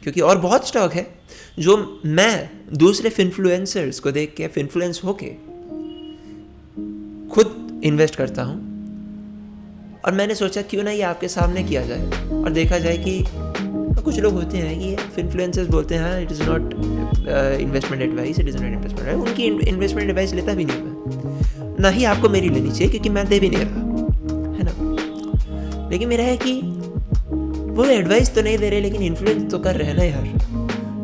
क्योंकि और बहुत स्टॉक है जो मैं दूसरे इन्फ्लुएंसर्स को देख के इन्फ्लुएंस होके खुद इन्वेस्ट करता हूँ, और मैंने सोचा क्यों ना ये आपके सामने किया जाए और देखा जाए कि कुछ लोग होते हैं कि इन्फ्लुएंसर्स बोलते हैं it is not investment advice, it is not investment advice. उनकी इन्वेस्टमेंट एडवाइस लेता भी नहीं मैं, ना ही आपको मेरी लेनी चाहिए क्योंकि मैं दे भी नहीं रहा, है ना। लेकिन मेरा है कि वो एडवाइस तो नहीं दे रहे लेकिन इन्फ्लुएंस तो कर रहे हैं ना यार।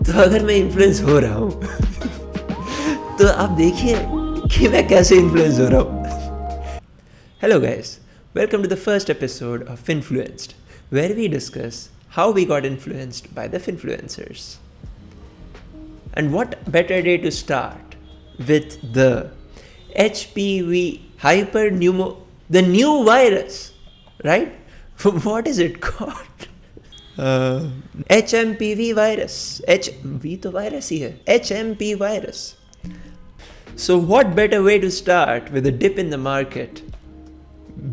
तो अगर मैं इन्फ्लुएंस हो रहा हूँ तो आप देखिए कि मैं कैसे इन्फ्लुएंस हो रहा हूँ। Hello guys, welcome to the first episode of Finfluenced, where we discuss how we got influenced by the Finfluencers. And what better day to start with the HPV the new virus, right? What is it called? HMPV virus. V तो virus ही है. HMP virus. So what better way to start with a dip in the market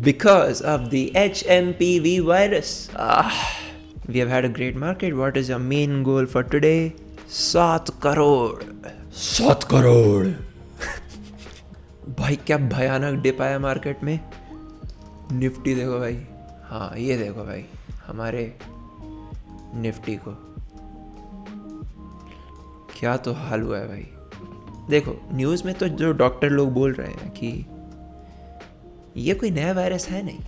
because of the HMPV virus? We have had a great market. What is your main goal for today? 7 crore. 7 crore. भाई क्या भयानक dip आया market में. Nifty देखो भाई. हाँ ये देखो भाई हमारे निफ्टी को क्या तो हाल हुआ है भाई. देखो न्यूज़ में तो जो डॉक्टर लोग बोल रहे हैं कि ये कोई नया वायरस है नहीं,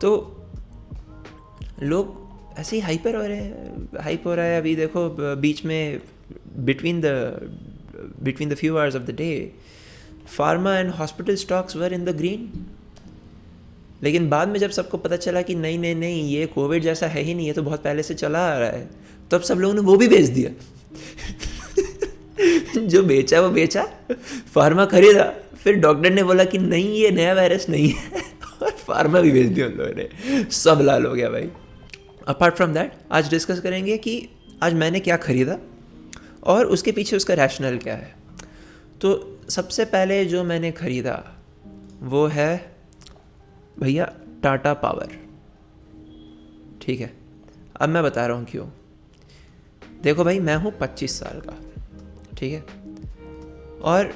तो लोग ऐसे ही हाइपर हो रहे हैं. हाइप हो रहा है. अभी देखो बीच में between the few hours of the day pharma and hospital stocks were in the green. लेकिन बाद में जब सबको पता चला कि नहीं ये कोविड जैसा है ही नहीं, ये तो बहुत पहले से चला आ रहा है, तब सब लोगों ने वो भी बेच दिया. जो बेचा वो बेचा, फार्मा खरीदा, फिर डॉक्टर ने बोला कि नहीं ये नया वायरस नहीं है और फार्मा भी बेच दिया उन लोगों ने. सब लाल हो गया भाई. अपार्ट फ्रॉम दैट आज डिस्कस करेंगे कि आज मैंने क्या खरीदा और उसके पीछे उसका रैशनल क्या है. तो सबसे पहले जो मैंने खरीदा वो है भैया टाटा पावर. ठीक है, अब मैं बता रहा हूँ क्यों. देखो भाई मैं हूँ 25 साल का, ठीक है, और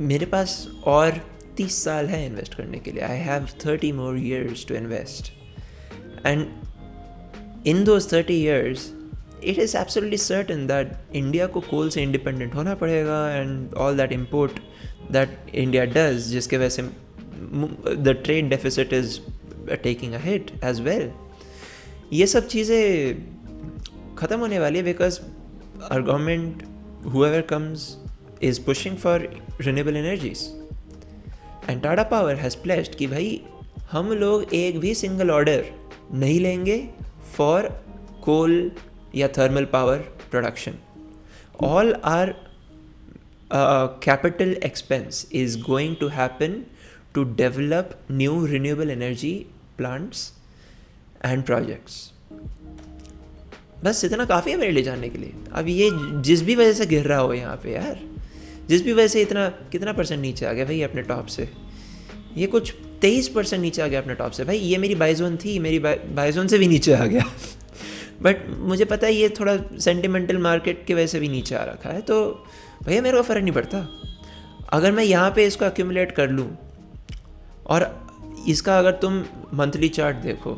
मेरे पास और 30 साल है इन्वेस्ट करने के लिए. I have 30 more years to invest, and in those 30 years it is absolutely certain that India को कोल से इंडिपेंडेंट होना पड़ेगा and all that import that India does, जिसके वजह से the trade deficit is taking a hit as well. ये सब चीज़ें ख़त्म होने वाली है because our government, whoever comes, is pushing for renewable energies. And Tata Power has pledged कि भाई हम लोग एक भी सिंगल ऑर्डर नहीं लेंगे for coal या thermal power production. All our capital expense is going to happen to develop new renewable energy plants and projects. बस इतना काफ़ी है मेरे लिए जानने के लिए. अब ये जिस भी वजह से गिर रहा हो यहाँ पे यार, जिस भी वजह से इतना कितना परसेंट नीचे आ गया भाई अपने टॉप से, ये कुछ 23% नीचे आ गया अपने टॉप से. भाई ये मेरी बाई जोन थी, मेरी बाई जोन से भी नीचे आ गया. बट मुझे पता है ये थोड़ा सेंटिमेंटल मार्केट की वजह से भी नीचे आ रखा है, तो भैया मेरे को फ़र्क नहीं पड़ता. अगर मैं यहाँ पे इसको एक्यूमुलेट कर लूँ और इसका अगर तुम मंथली चार्ट देखो,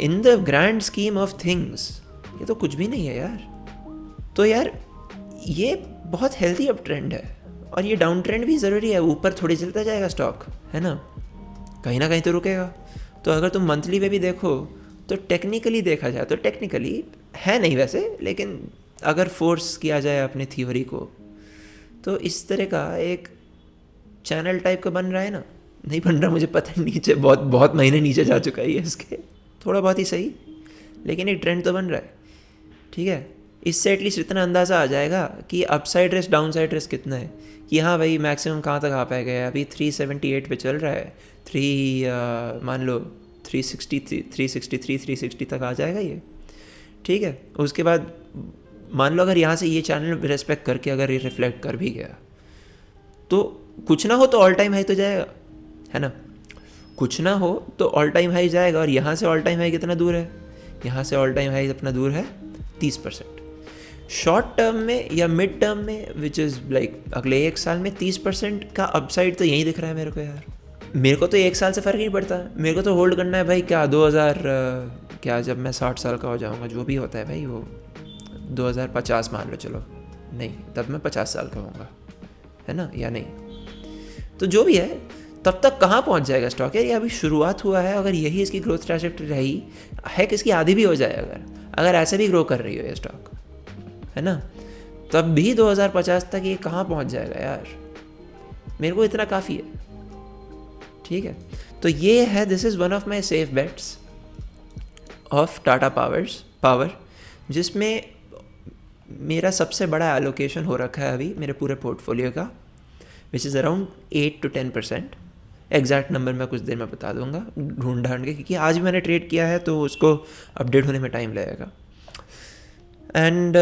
in the grand scheme of things ये तो कुछ भी नहीं है यार. तो यार ये बहुत हेल्थी अप ट्रेंड है, और ये डाउन ट्रेंड भी ज़रूरी है. ऊपर थोड़ी चलता जाएगा स्टॉक, है ना कहीं तो रुकेगा. तो अगर तुम मंथली पे भी देखो तो टेक्निकली देखा जाए तो टेक्निकली है नहीं वैसे, लेकिन अगर फोर्स किया जाए अपने थ्योरी को तो इस तरह का एक चैनल टाइप का बन रहा है ना. नहीं बन रहा मुझे पता है, नीचे बहुत महीने नीचे जा चुका है इसके, थोड़ा बहुत ही सही, लेकिन एक ट्रेंड तो बन रहा है. ठीक है, इससे एटलीस्ट इतना अंदाज़ा आ जाएगा कि upside risk down side risk कितना है, कि हाँ भाई मैक्सिमम कहाँ तक आ पाएगा. अभी 378 पे चल रहा है, मान लो 360 तक आ जाएगा ये. ठीक है, उसके बाद मान लो अगर यहाँ से ये चैनल रेस्पेक्ट करके अगर ये रिफ्लेक्ट कर भी गया तो कुछ ना हो तो ऑल टाइम हाई तो जाएगा, है ना. कुछ ना हो तो ऑल टाइम हाई जाएगा. और यहाँ से ऑल टाइम हाई कितना दूर है, यहाँ से ऑल टाइम हाई अपना दूर है 30%। शॉर्ट टर्म में या मिड टर्म में विच इज़ लाइक अगले 1 साल में 30% का अपसाइड तो यही दिख रहा है मेरे को यार। मेरे को तो 1 साल से फ़र्क नहीं पड़ता, मेरे को तो होल्ड करना है भाई। क्या 2000 क्या जब मैं 60 साल का हो जाऊँगा, जो भी होता है भाई, वो 2050 मान लो, चलो नहीं तब मैं 50 साल का होऊंगा, है ना, या नहीं, तो जो भी है तब तक कहाँ पहुँच जाएगा स्टॉक यार। ये अभी शुरुआत हुआ है, अगर यही इसकी ग्रोथ ट्रैजेक्टरी रही है, किसकी आधी भी हो जाए अगर ऐसे भी ग्रो कर रही हो ये स्टॉक, है ना, तब भी 2050 तक ये कहाँ पहुँच जाएगा यार। मेरे को इतना काफ़ी है, ठीक है। तो ये है, this is one of my safe bets of Tata Power, जिसमें मेरा सबसे बड़ा एलोकेशन हो रखा है अभी मेरे पूरे पोर्टफोलियो का, which is around 8 to 10%। Exact number मैं कुछ देर में बता दूंगा ढूंढ के, क्योंकि आज भी मैंने ट्रेड किया है तो उसको अपडेट होने में टाइम लगेगा। एंड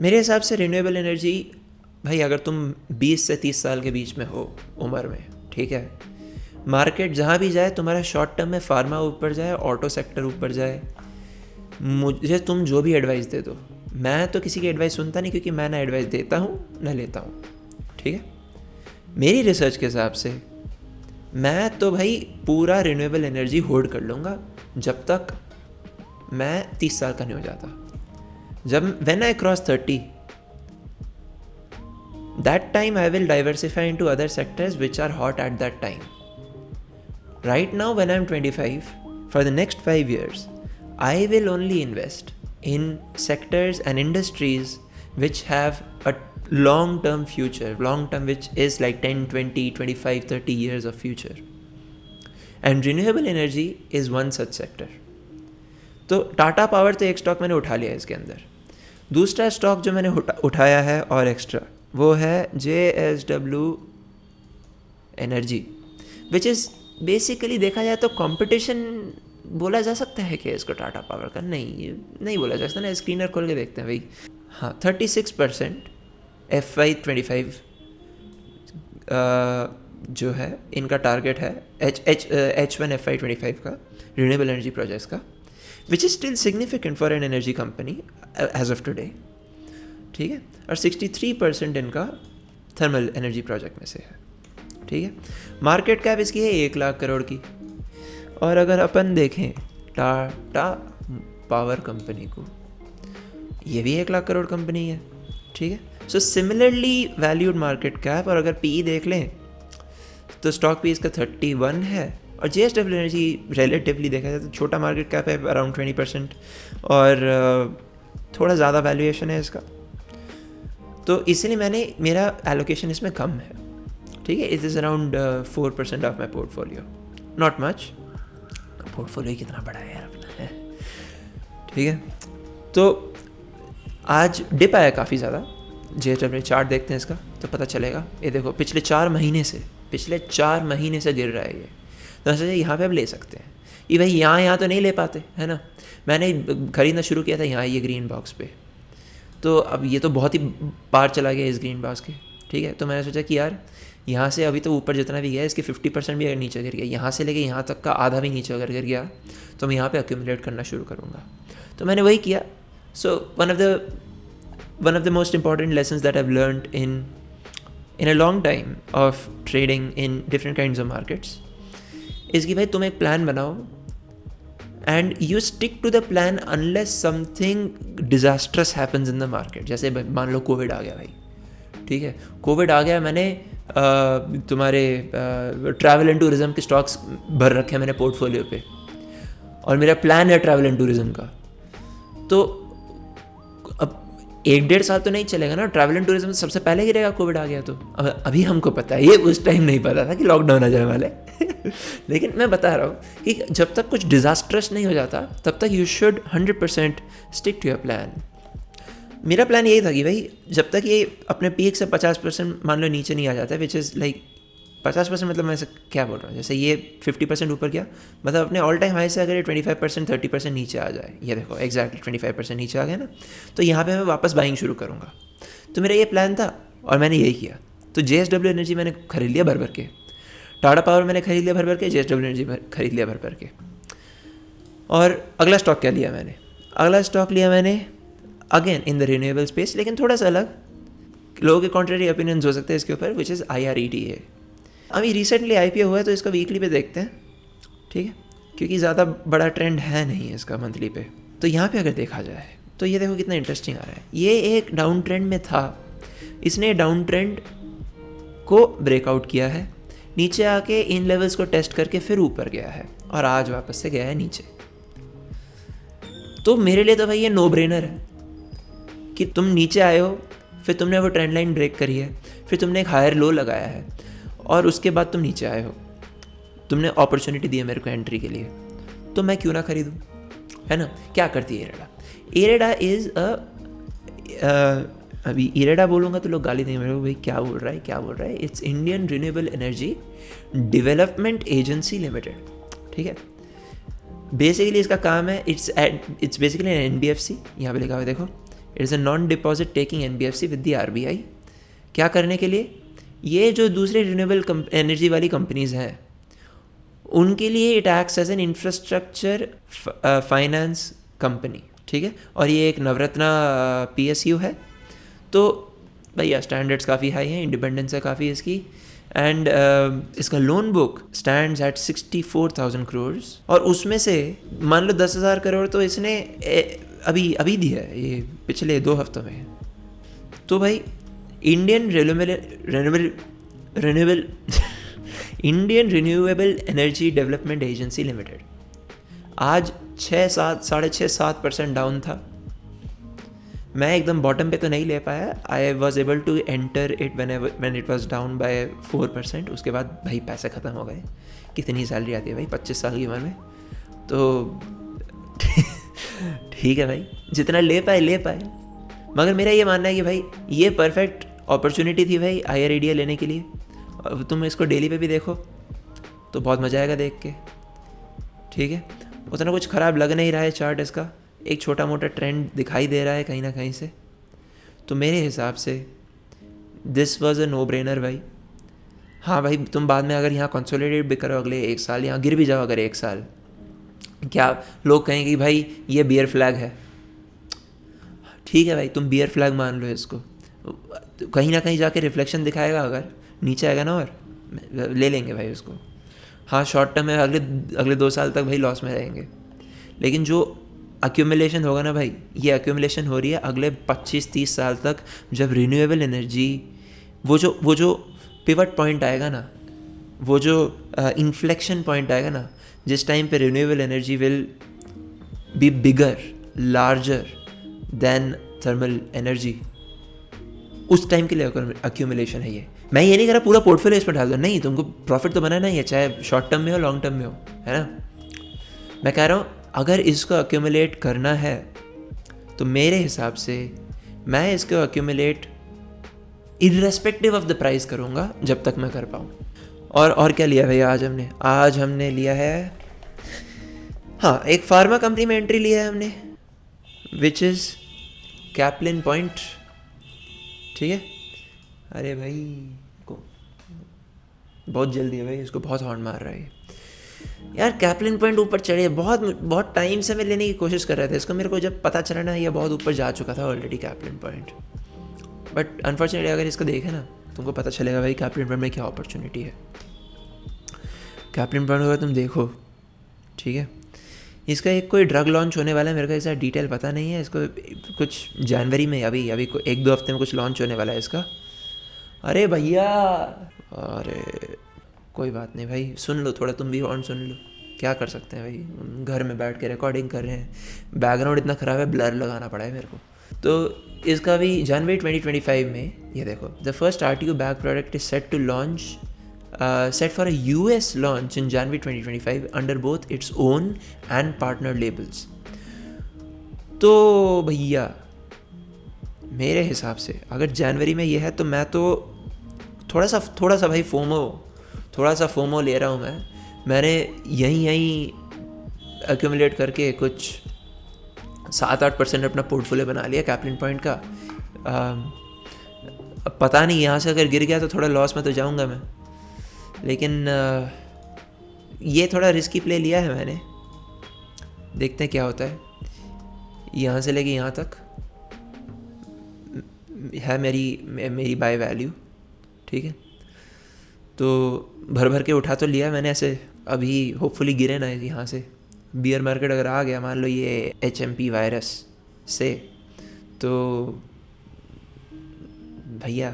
मेरे हिसाब से रिन्यूएबल एनर्जी भाई, अगर तुम 20 से 30 साल के बीच में हो उम्र में, ठीक है, मार्केट जहाँ भी जाए, तुम्हारा शॉर्ट टर्म में फार्मा ऊपर जाए, ऑटो सेक्टर ऊपर जाए, मुझे तुम जो भी एडवाइस दे दो, मैं तो किसी की एडवाइस सुनता नहीं, क्योंकि मैं ना एडवाइस देता हूँ ना लेता हूँ, ठीक है। मेरी रिसर्च के हिसाब से मैं तो भाई पूरा रिन्यूएबल एनर्जी होल्ड कर लूँगा जब तक मैं 30 साल का नहीं हो जाता। जब when I cross 30, that time I will diversify into other sectors which are hot at that time. Right now when I am 25, for the next 5 years I will only invest in sectors and industries which have a long-term future, long-term which is like 10, 20, 25, 30 years of future. And renewable energy is one such sector. तो Tata power तो एक stock मैंने उठा लिया है इसके अंदर। दूसरा स्टॉक जो मैंने उठाया है और एक्स्ट्रा, वो है JSW energy, which is basically देखा जाए तो कंपटीशन बोला जा सकता है कि इसको टाटा पावर का, नहीं बोला जा सकता ना। स्क्रीनर खोल के देखते हैं भाई। हाँ, 36% FY25 जो है इनका टारगेट है H1 FY25 का रिन्यूएबल एनर्जी प्रोजेक्ट्स का, which is still significant for an energy company as of today, ठीक है। और 63% इनका थर्मल एनर्जी प्रोजेक्ट में से है, ठीक है। मार्केट कैप इसकी है 1 लाख करोड़ की। और अगर अपन देखें टाटा पावर कंपनी को, ये भी 1 लाख करोड़ कंपनी है, ठीक है। So similarly valued market cap, और अगर पी देख लें तो स्टॉक पी इसका 31 है, और JSW एनर्जी रिलेटिवली देखा जाए तो छोटा मार्केट कैप है, अराउंड 20%, और थोड़ा ज़्यादा वैल्यूएशन है इसका, तो इसलिए मेरा एलोकेशन इसमें कम है, ठीक है। It is around 4% of my portfolio, not much. Portfolio कितना बड़ा है यार अपना, है, ठीक है। तो आज डिप आया काफ़ी ज़्यादा। JSW चार्ट देखते हैं इसका तो पता चलेगा। ये देखो पिछले 4 महीने से गिर रहा है ये, तो ऐसे यहाँ पे अब ले सकते हैं। ये भाई यहाँ तो नहीं ले पाते, है ना। मैंने ख़रीदना शुरू किया था यहाँ ये ग्रीन बॉक्स पे, तो अब ये तो बहुत ही पार चला गया इस ग्रीन बॉक्स के, ठीक है। तो मैंने सोचा कि यार यहाँ से अभी तो ऊपर जितना भी गया इसके 50% भी अगर नीचे गिर गया, यहाँ से लेके यहाँ तक का आधा भी नीचे अगर गिर गया, तो मैं यहाँ पे अक्यूमुलेट करना शुरू करूँगा। तो मैंने वही किया। So one of the most important lessons that I have learned in a long time of trading in different kinds of markets is कि भाई तुम एक प्लान बनाओ and you stick to the plan unless something disastrous happens in the market. जैसे मान लो Covid आ गया भाई, ठीक है, कोविड आ गया, मैंने तुम्हारे ट्रैवल एंड टूरिज़म के स्टॉक्स भर रखे हैं मैंने पोर्टफोलियो पे, और मेरा प्लान है ट्रैवल एंड टूरिज़म का, तो अब 1-1.5 साल तो नहीं चलेगा ना। ट्रैवल एंड टूरिज़म सबसे पहले गिरेगा कोविड आ गया तो। अभी हमको पता है, ये उस टाइम नहीं पता था कि लॉकडाउन आ जाने वाला है लेकिन मैं बता रहा हूँ कि जब तक कुछ डिज़ास्ट्रस नहीं हो जाता तब तक you should 100% stick to your plan. मेरा प्लान यही था कि भाई जब तक ये अपने पीक से 50% मान लो नीचे नहीं आ जाता है, विच इज़ लाइक 50% मतलब मैं क्या बोल रहा हूँ, जैसे ये 50% ऊपर गया, मतलब अपने ऑल टाइम हाई से अगर ये 25% 30% नीचे आ जाए, ये देखो एग्जैक्टली 25% नीचे आ गया ना, तो यहाँ पे मैं वापस बाइंग शुरू करूँगा। तो मेरा ये प्लान था और मैंने यही किया। तो JSW एनर्जी मैंने खरीद लिया भर भर के, टाटा पावर मैंने खरीद लिया भर भर के, JSW एनर्जी खरीद लिया भर भर के। और अगला स्टॉक क्या लिया मैंने, अगला स्टॉक लिया मैंने again in the renewable space, लेकिन थोड़ा सा अलग, लोगों के कॉन्ट्रेरी ओपिनियंस हो सकते हैं इसके ऊपर, विच इज़ IREDA। अभी रिसेंटली IPO हुआ है तो इसका वीकली पे देखते हैं, ठीक है, क्योंकि ज़्यादा बड़ा ट्रेंड है नहीं इसका मंथली पे। तो यहाँ पे अगर देखा जाए तो ये देखो कितना इंटरेस्टिंग आ रहा है। ये एक डाउन ट्रेंड में था, इसने डाउन ट्रेंड को ब्रेकआउट किया है, नीचे आके इन लेवल्स को टेस्ट करके फिर ऊपर गया है और आज वापस से गया है नीचे। तो मेरे लिए तो भाई ये नो ब्रेनर है कि तुम नीचे आए हो, फिर तुमने वो ट्रेंड लाइन ब्रेक करी है, फिर तुमने एक हायर लो लगाया है और उसके बाद तुम नीचे आए हो, तुमने अपॉर्चुनिटी दी है मेरे को एंट्री के लिए, तो मैं क्यों ना खरीदूँ, है ना। क्या करती है इरेडा? इरेडा इज़ अभी इरेडा बोलूँगा तो लोग गाली देंगे मेरे को, भाई क्या बोल रहा है। It's Indian renewable energy development agency limited, ठीक है। बेसिकली इसका काम है, इट्स बेसिकली एन NBFC, यहाँ पे लिखा हुआ है देखो, it is a non deposit taking NBFC with the RBI। क्या करने के लिए? ये जो दूसरे रिन्यूएबल एनर्जी वाली कंपनीज हैं उनके लिए it acts as an infrastructure finance company, ठीक है। और ये एक नवरत्ना PSU है, तो भैया स्टैंडर्ड्स काफ़ी हाई हैं, इंडिपेंडेंस है काफ़ी इसकी, एंड इसका loan book stands eight 64,000 crore, और उसमें से मान लो 10,000 करोड़ तो इसने अभी दिया है, ये पिछले 2 हफ्तों में। तो भाई Indian renewable energy development agency limited आज 6-7% डाउन था। मैं एकदम बॉटम पे तो नहीं ले पाया, I was able to enter it when it was down by 4%। उसके बाद भाई पैसे ख़त्म हो गए। कितनी सैलरी आती है भाई 25 साल की उम्र में, तो ठीक है भाई, जितना ले पाए। मगर मेरा ये मानना है कि भाई ये परफेक्ट अपॉर्चुनिटी थी भाई IREDA लेने के लिए। अब तुम इसको डेली पे भी देखो तो बहुत मज़ा आएगा देख के, ठीक है। उतना कुछ ख़राब लग नहीं रहा है चार्ट इसका, एक छोटा मोटा ट्रेंड दिखाई दे रहा है कहीं ना कहीं से। तो मेरे हिसाब से this was a no brainer भाई। हाँ भाई, तुम बाद में अगर यहाँ कंसोलिडेट भी करो अगले 1 साल, यहाँ गिर भी जाओ अगर 1 साल, क्या लोग कहेंगे कि भाई ये बियर फ्लैग है, ठीक है भाई, तुम बियर फ्लैग मान लो इसको, कहीं ना कहीं जाके रिफ्लेक्शन दिखाएगा, अगर नीचे आएगा ना और ले लेंगे भाई उसको। हाँ शॉर्ट टर्म में अगले 2 साल तक भाई लॉस में रहेंगे, लेकिन जो एक्यूमुलेशन होगा ना भाई, ये एक्यूमुलेशन हो रही है अगले 25-30 साल तक, जब रिन्यूएबल एनर्जी वो जो पिवट पॉइंट आएगा ना, वो जो इन्फ्लेक्शन पॉइंट आएगा ना, जिस टाइम पे renewable energy will be bigger larger than thermal energy, उस टाइम के लिए एक्यूमुलेशन है ये। मैं ये नहीं कह रहा पूरा पोर्टफोलियो इस पर डाल दो, नहीं, तुमको प्रॉफिट तो बनाना ही है, चाहे शॉर्ट टर्म में हो लॉन्ग टर्म में हो, है ना। मैं कह रहा हूँ अगर इसको एक्यूमुलेट करना है तो मेरे हिसाब से मैं इसको accumulate irrespective of the price करूँगा जब तक मैं कर पाऊँ। और क्या लिया भैया आज हमने लिया है, हाँ, एक फार्मा कंपनी में एंट्री लिया है हमने, विच इज़ कैप्लिन पॉइंट, ठीक है। अरे भाई को बहुत जल्दी है भाई, इसको बहुत हॉर्न मार रहा है यार। कैप्लिन पॉइंट ऊपर चढ़े, बहुत टाइम से मैं लेने की कोशिश कर रहा था इसको, मेरे को जब पता चला ना ये बहुत ऊपर जा चुका था already Caplin point, but unfortunately अगर इसको देखे ना तुमको पता चलेगा भाई कैप्लिन पॉइंट में क्या अपॉर्चुनिटी है। कैप्लिन पॉइंट अगर तुम देखो, ठीक है, इसका एक कोई ड्रग लॉन्च होने वाला है, मेरे को ऐसा डिटेल पता नहीं है, इसको कुछ जनवरी में अभी 1-2 हफ्ते में कुछ लॉन्च होने वाला है इसका। अरे भैया, अरे कोई बात नहीं भाई, सुन लो थोड़ा, तुम भी हॉर्न सुन लो, क्या कर सकते हैं भाई, घर में बैठ के रिकॉर्डिंग कर रहे हैं, बैकग्राउंड इतना ख़राब है, ब्लर लगाना पड़ा है मेरे को। तो इसका भी जनवरी 2025 में, ये देखो, the first RTU bag product is set to launch, set for a US launch in January 2025 under both its own and partner labels। तो भैया मेरे हिसाब से अगर जनवरी में ये है तो मैं तो थोड़ा सा भाई फोमो ले रहा हूँ। मैंने यहीं एक्यूमुलेट करके कुछ 7-8% अपना पोर्टफोलियो बना लिया कैप्लिन पॉइंट का। अब पता नहीं यहाँ से अगर गिर गया तो थोड़ा लॉस में तो जाऊँगा मैं, लेकिन ये थोड़ा रिस्की प्ले लिया है मैंने, देखते हैं क्या होता है। यहाँ से लेके यहाँ तक है मेरी बाय वैल्यू, ठीक है। तो भर भर के उठा तो लिया मैंने ऐसे, अभी होपफुली गिरे ना यहाँ से। बियर मार्केट अगर आ गया मान लो ये HMP वायरस से, तो भैया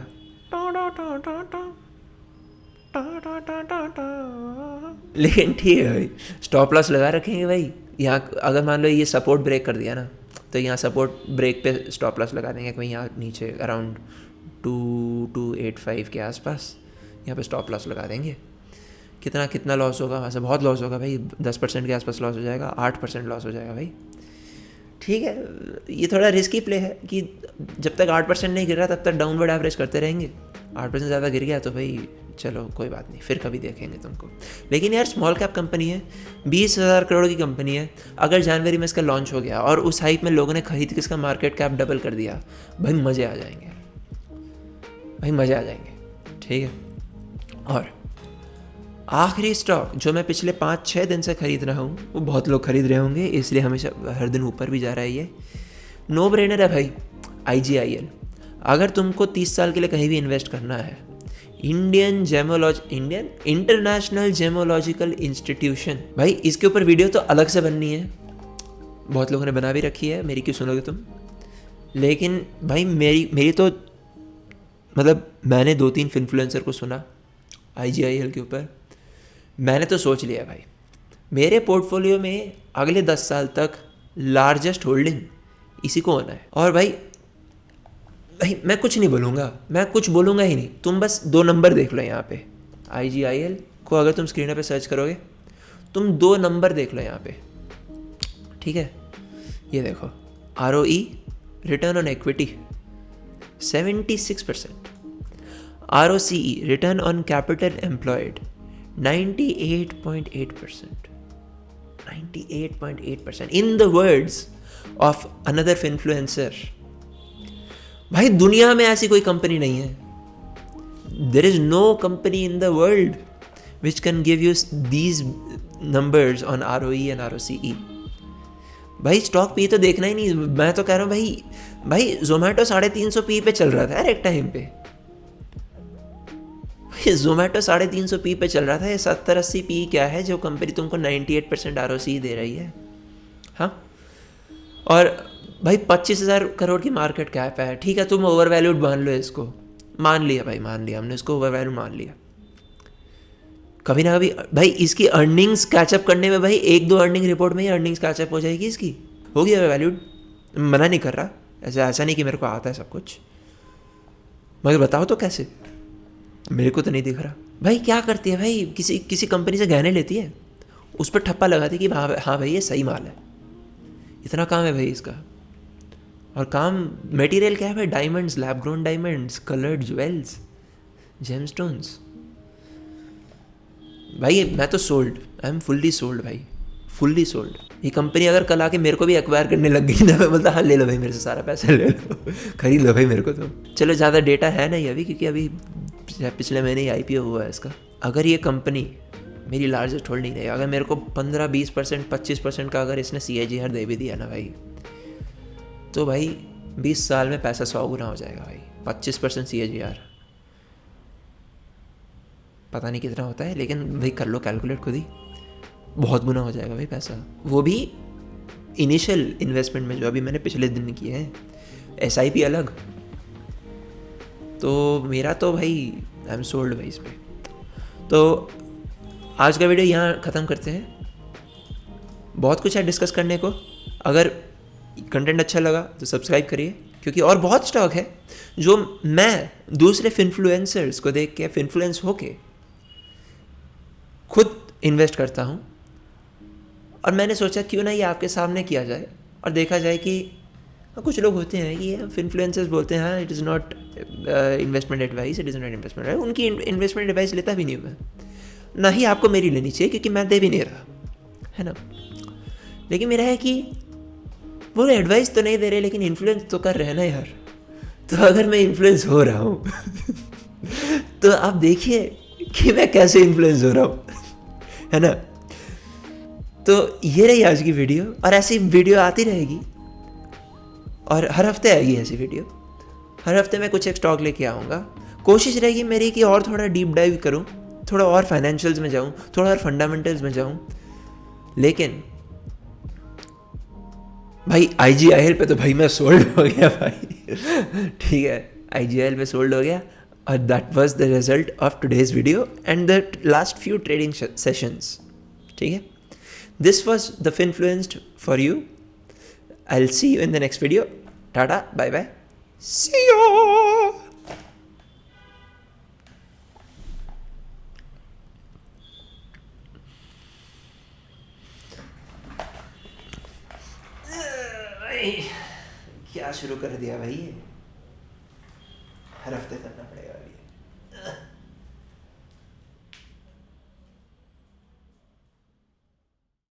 लेकिन ठीक है भाई, स्टॉप लॉस लगा रखेंगे भाई। यहाँ अगर मान लो ये सपोर्ट ब्रेक कर दिया ना, तो यहाँ सपोर्ट ब्रेक पे स्टॉप लॉस लगा देंगे कहीं यहाँ नीचे अराउंड 2285 के आसपास, यहाँ पे स्टॉप लॉस लगा देंगे। कितना लॉस होगा वहाँ से? बहुत लॉस होगा भाई, 10% के आसपास लॉस हो जाएगा, 8% लॉस हो जाएगा भाई। ठीक है, ये थोड़ा रिस्की प्ले है कि जब तक 8% नहीं गिर रहा तब तक डाउनवर्ड एवरेज करते रहेंगे। 8% ज़्यादा गिर गया तो भाई चलो कोई बात नहीं, फिर कभी देखेंगे तुमको। लेकिन यार स्मॉल कैप कंपनी है, 20,000 करोड़ की कंपनी है। अगर जनवरी में इसका लॉन्च हो गया और उस हाइप में लोगों ने खरीद के इसका मार्केट कैप डबल कर दिया, भाई मज़े आ जाएंगे, भाई मज़े आ जाएंगे, ठीक है। और आखिरी स्टॉक जो मैं पिछले 5-6 दिन से ख़रीद रहा हूँ, वो बहुत लोग ख़रीद रहे होंगे इसलिए हमेशा हर दिन ऊपर भी जा रहा है, ये नो ब्रेनर है भाई, IGIL। अगर तुमको 30 साल के लिए कहीं भी इन्वेस्ट करना है, इंडियन इंटरनेशनल जेमोलॉजिकल इंस्टीट्यूशन, भाई इसके ऊपर वीडियो तो अलग से बननी है, बहुत लोगों ने बना भी रखी है, मेरी क्यों सुनोगे तुम। लेकिन भाई मेरी तो मतलब मैंने 2-3 इन्फ्लुएंसर को सुना IGIL के ऊपर, मैंने तो सोच लिया भाई मेरे पोर्टफोलियो में अगले 10 साल तक लार्जेस्ट होल्डिंग इसी को होना है। और भाई मैं कुछ नहीं बोलूँगा, मैं कुछ बोलूँगा ही नहीं, तुम बस 2 नंबर देख लो यहाँ पे। IGIL को अगर तुम स्क्रीन पे सर्च करोगे, तुम 2 नंबर देख लो यहाँ पे, ठीक है। ये देखो, ROE return on equity 76%, ROCE return on capital employed 98.8%, 98.8%। In the words of another influencer, भाई दुनिया में ऐसी कोई कंपनी नहीं है, there is no company in the world which can give you these numbers on ROE and ROCE। भाई stock पी तो देखना ही नहीं, मैं तो कह रहा हूँ भाई जोमेटो 350 पी पे चल रहा था यार एक टाइम पे, जोमेटो 350 पी पे चल रहा था। ये 70-80 पी क्या है जो कंपनी तुमको 98% ROCE दे रही है, हाँ। और भाई 25,000 करोड़ की मार्केट कैप है, ठीक है, तुम ओवर वैल्यूड मान लो इसको, मान लिया भाई, मान लिया हमने इसको ओवर वैल्यू मान लिया। कभी ना कभी भाई इसकी अर्निंग्स कैचअप करने में, भाई 1-2 अर्निंग रिपोर्ट में ही अर्निंग्स कैचअप हो जाएगी, इसकी होगी ओवर वैल्यूड, मना नहीं कर रहा, ऐसा नहीं कि मेरे को आता है सब कुछ, मगर बताओ तो कैसे, मेरे को तो नहीं दिख रहा। भाई क्या करती है भाई, किसी कंपनी से गहने लेती है, उस पर ठप्पा लगाती कि हाँ भाई ये सही माल है, इतना काम है भाई इसका। और काम मटेरियल क्या है भाई? Diamonds, lab grown diamonds, coloured jewels, gemstones. भाई मैं तो sold, I am fully sold भाई, फुल्ली सोल्ड। ये कंपनी अगर कल आके मेरे को भी एक्वायर करने लग गई ना, मैं बोलता हाँ ले लो भाई मेरे से सारा पैसा ले लो, खरीद लो भाई मेरे को तो। चलो ज़्यादा डेटा है नहीं अभी, क्योंकि अभी पिछले महीने ही IPO हुआ है इसका। अगर ये कंपनी मेरी लार्जेस्ट होल्डिंग है, अगर मेरे को 15-20%, 25% का अगर इसने CAGR दे भी दिया ना भाई, तो भाई 20 साल में पैसा 100 गुना हो जाएगा भाई। 25% CAGR पता नहीं कितना होता है, लेकिन भाई कर लो कैलकुलेट खुद ही, बहुत गुना हो जाएगा भाई पैसा। वो भी इनिशियल इन्वेस्टमेंट में जो अभी मैंने पिछले दिन किए हैं, SIP अलग। तो मेरा तो भाई आई एम सोल्ड भाई इस पर। तो आज का वीडियो यहाँ ख़त्म करते हैं, बहुत कुछ है डिस्कस करने को। अगर कंटेंट अच्छा लगा तो सब्सक्राइब करिए, क्योंकि और बहुत स्टॉक है जो मैं दूसरे इन्फ्लुएंसर्स को देख के इन्फ्लुएंस होके खुद इन्वेस्ट करता हूँ। और मैंने सोचा क्यों ना ये आपके सामने किया जाए और देखा जाए कि कुछ लोग होते हैं कि इन्फ्लुएंसर्स बोलते हैं हाँ it is not investment advice, it is not investment advice. उनकी इन्वेस्टमेंट एडवाइस लेता भी नहीं हूँ मैं, ना ही आपको मेरी लेनी चाहिए, क्योंकि मैं दे भी नहीं रहा, है ना। लेकिन मेरा है कि वो एडवाइस तो नहीं दे रहे, लेकिन इन्फ्लुएंस तो कर रहे हैं ना यार। तो अगर मैं इन्फ्लुएंस हो रहा हूँ तो आप देखिए कि मैं कैसे इन्फ्लुएंस हो रहा हूँ, है ना। तो ये रही आज की वीडियो, और ऐसी वीडियो आती रहेगी। और हर हफ्ते आएगी ऐसी वीडियो, हर हफ्ते मैं कुछ एक स्टॉक लेके आऊँगा। कोशिश रहेगी मेरी कि और थोड़ा डीप डाइव करूँ, थोड़ा और फाइनेंशियल्स में जाऊँ, थोड़ा और फंडामेंटल्स में जाऊँ। लेकिन भाई IGIL पे तो भाई मैं सोल्ड हो गया भाई। ठीक है, IGIL पे सोल्ड हो गया, और that was the result of today's video and the last few trading sessions. ठीक है, this was the finfluenced for you. I will see you in the next video. Tata, bye bye, see you. क्या शुरू कर दिया भाई, ये हर हफ्ते करना पड़ेगा अभी।